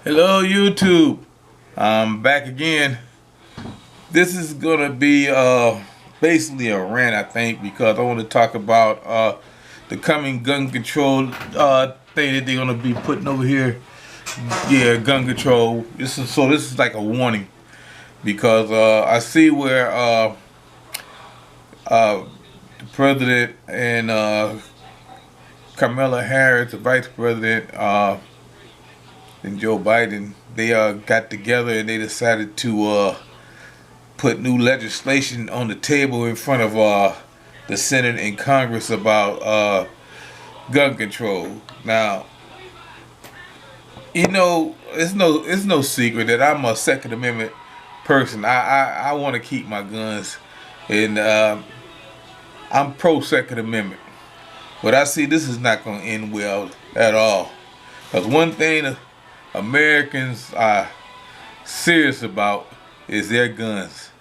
Hello YouTube. I'm back again. This is gonna be basically a rant, I think, because I want to talk about the coming gun control thing that they're gonna be putting over here. Yeah, gun control. This is like a warning because I see where the president and Kamala Harris, the vice president, and Joe Biden, they got together and they decided to put new legislation on the table in front of the Senate and Congress about gun control. Now, it's no secret that I'm a Second Amendment person. I want to keep my guns, and I'm pro Second Amendment. But I see this is not going to end well at all. Because one thing Americans are serious about is their guns.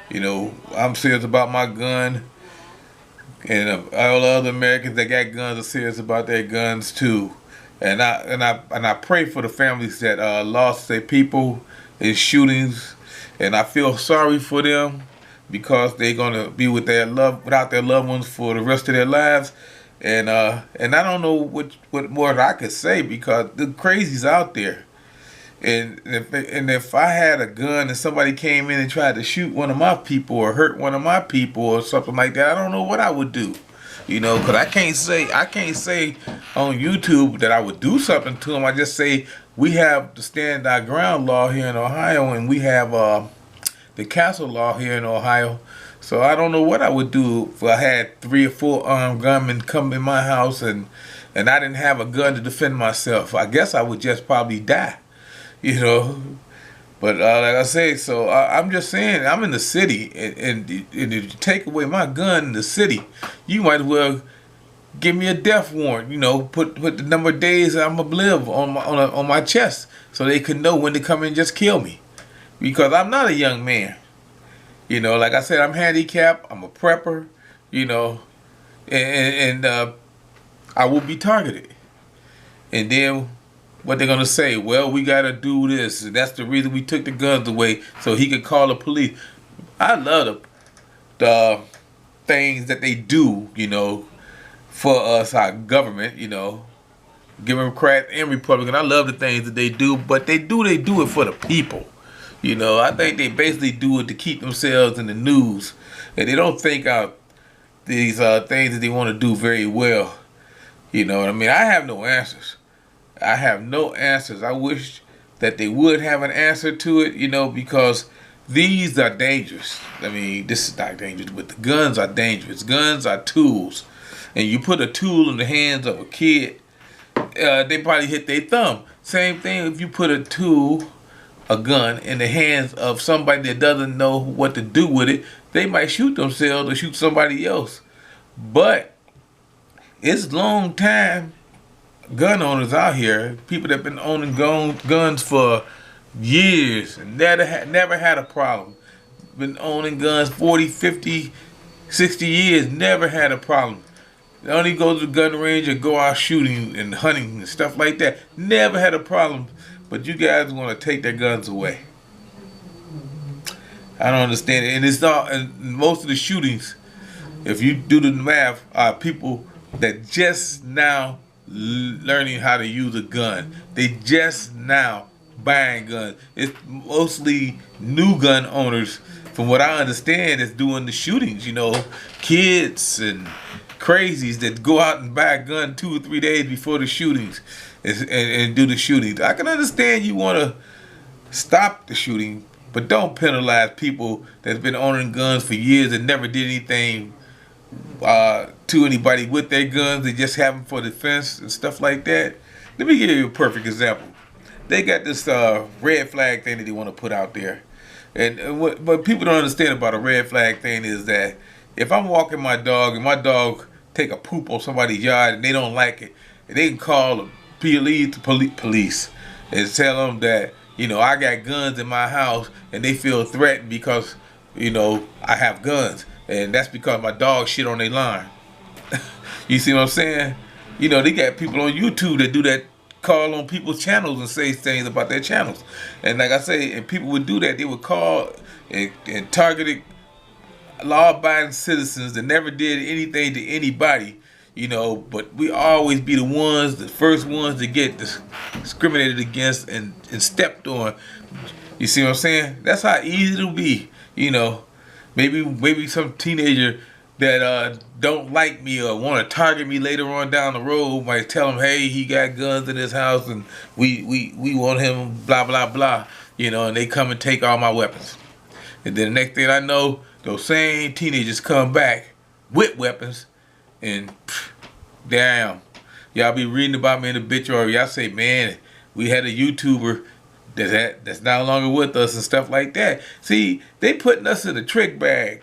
I'm serious about my gun, and all the other Americans that got guns are serious about their guns too. And I pray for the families that lost their people in shootings, and I feel sorry for them because they're gonna be without their loved ones for the rest of their lives. And I don't know what more I could say because the crazies out there. And if I had a gun and somebody came in and tried to shoot one of my people or hurt one of my people or something like that, I don't know what I would do. Because I can't say on YouTube that I would do something to them. I just say we have the stand our ground law here in Ohio, and we have the castle law here in Ohio. So I don't know what I would do if I had 3 or 4 armed gunmen come in my house and I didn't have a gun to defend myself. I guess I would just probably die, But like I say, so I'm just saying, I'm in the city, and if you take away my gun in the city, you might as well give me a death warrant. Put the number of days I'm gonna live on my chest, so they can know when to come and just kill me, because I'm not a young man. Like I said, I'm handicapped. I'm a prepper. And I will be targeted. And then what they're gonna say? Well, we gotta do this. And that's the reason we took the guns away, so he could call the police. I love the things that they do. For us, our government. Democrat and Republican. I love the things that they do, but they do it for the people. I think they basically do it to keep themselves in the news, and they don't think out these things that they want to do very well. You know what I mean? I have no answers. I wish that they would have an answer to it, because these are dangerous. I mean, this is not dangerous, but the guns are dangerous. Guns are tools, and you put a tool in the hands of a kid, they probably hit their thumb. Same thing if you put a gun in the hands of somebody that doesn't know what to do with it, they might shoot themselves or shoot somebody else. But it's long time gun owners out here, people that have been owning guns for years and never had a problem. Been owning guns 40, 50, 60 years, never had a problem. They only go to the gun range or go out shooting and hunting and stuff like that. Never had a problem. But you guys want to take their guns away. I don't understand it. And it's not. And most of the shootings, if you do the math, are people that just now learning how to use a gun. They just now buying guns. It's mostly new gun owners, from what I understand, is doing the shootings. Kids and crazies that go out and buy a gun 2 or 3 days before the shootings and do the shootings. I can understand you want to stop the shooting, but don't penalize people that's been owning guns for years and never did anything to anybody with their guns. They just have them for defense and stuff like that. Let me give you a perfect example. They got this red flag thing that they want to put out there. And what people don't understand about a red flag thing is that if I'm walking my dog and my dog take a poop on somebody's yard and they don't like it, they can call the police and tell them that, I got guns in my house and they feel threatened because, I have guns. And that's because my dog shit on their lawn. You see what I'm saying? They got people on YouTube that do that call on people's channels and say things about their channels. And like I say, and people would do that. They would call and target law-abiding citizens that never did anything to anybody, you know, but we always be the first ones to get discriminated against and stepped on. You see what I'm saying? That's how easy it'll be, you know. Maybe some teenager that don't like me or want to target me later on down the road might tell him, hey, he got guns in his house and we want him, blah, blah, blah, you know, and they come and take all my weapons. And then the next thing I know, those same teenagers come back with weapons and damn, y'all be reading about me in the obituary. Y'all say, man, we had a YouTuber that's no longer with us and stuff like that. See, they putting us in a trick bag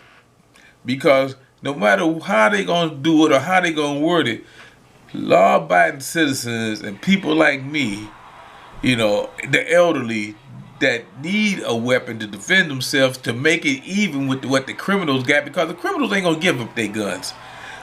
because no matter how they gonna do it or how they gonna word it, law-abiding citizens and people like me, you know, the elderly that need a weapon to defend themselves to make it even with what the criminals got, because the criminals ain't gonna give up their guns.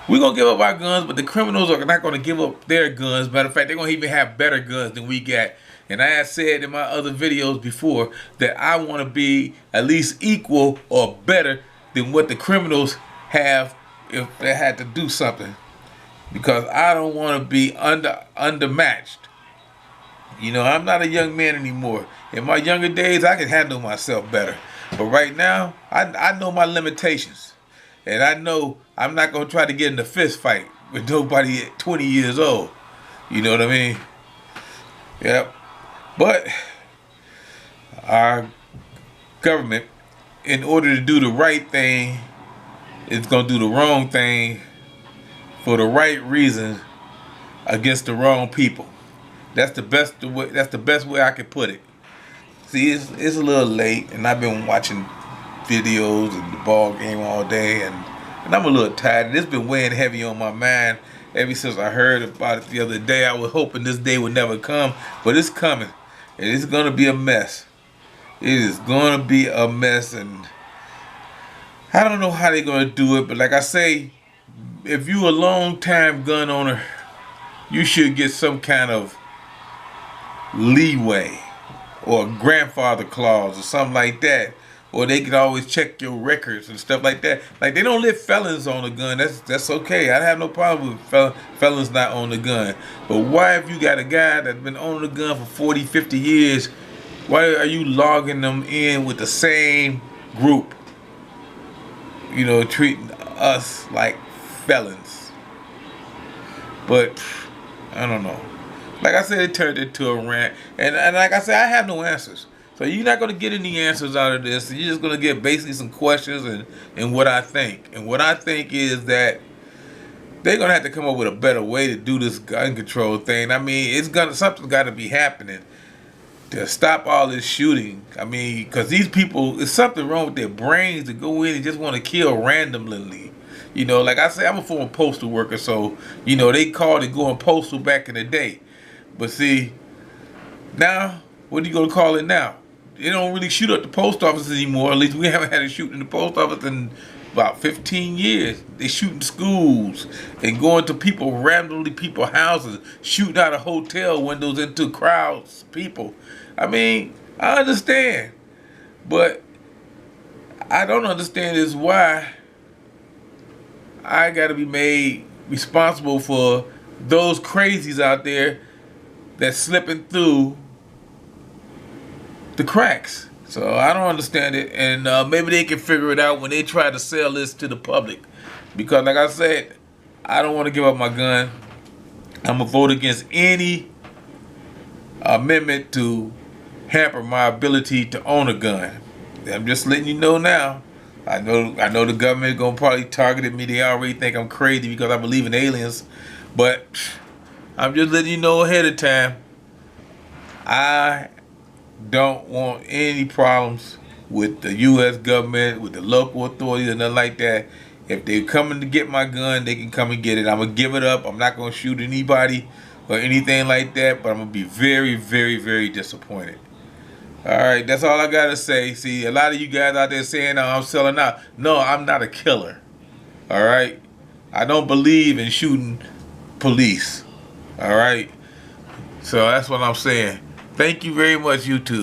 We're gonna give up our guns, but the criminals are not gonna give up their guns. Matter of fact, they're gonna even have better guns than we got. And I have said in my other videos before that I want to be at least equal or better than what the criminals have if they had to do something, because I don't want to be undermatched. You know, I'm not a young man anymore. In my younger days, I could handle myself better. But right now, I know my limitations. And I know I'm not going to try to get in a fist fight with nobody at 20 years old. You know what I mean? Yep. But our government, in order to do the right thing, is going to do the wrong thing for the right reason against the wrong people. That's the best way. That's the best way I could put it. See, it's a little late, and I've been watching videos and the ball game all day, and I'm a little tired. It's been weighing heavy on my mind ever since I heard about it the other day. I was hoping this day would never come, but it's coming, and it's gonna be a mess. It is gonna be a mess, and I don't know how they're gonna do it. But like I say, if you a long-time gun owner, you should get some kind of leeway or a grandfather clause or something like that, or they can always check your records and stuff like that. Like, they don't let felons own a gun. That's okay. I have no problem with felons not owning a gun. But why, if you got a guy that's been owning a gun for 40, 50 years, why are you logging them in with the same group? You know, treating us like felons. But I don't know. Like I said, it turned into a rant. And like I said, I have no answers. So you're not going to get any answers out of this. You're just going to get basically some questions and what I think. And what I think is that they're going to have to come up with a better way to do this gun control thing. I mean, something's got to be happening to stop all this shooting. I mean, because these people, there's something wrong with their brains to go in and just want to kill randomly. You know, like I say, I'm a former postal worker, so, you know, they called it going postal back in the day. But see, now, what are you going to call it now? They don't really shoot at the post office anymore. At least we haven't had a shoot in the post office in about 15 years. They shoot in schools and going to randomly people's houses, shooting out of hotel windows into crowds of people. I mean, I understand. But I don't understand is why I got to be made responsible for those crazies out there that's slipping through the cracks. So I don't understand it, and maybe they can figure it out when they try to sell this to the public. Because like I said, I don't want to give up my gun. I'm gonna vote against any amendment to hamper my ability to own a gun. I'm just letting you know now. I know the government is gonna probably target me. They already think I'm crazy because I believe in aliens, but I'm just letting you know ahead of time. I don't want any problems with the U.S. government, with the local authorities, or nothing like that. If they're coming to get my gun, they can come and get it. I'm going to give it up. I'm not going to shoot anybody or anything like that, but I'm going to be very, very, very disappointed. All right, that's all I got to say. See, a lot of you guys out there saying, oh, I'm selling out. No, I'm not a killer. All right? I don't believe in shooting police. All right? So that's what I'm saying. Thank you very much, YouTube.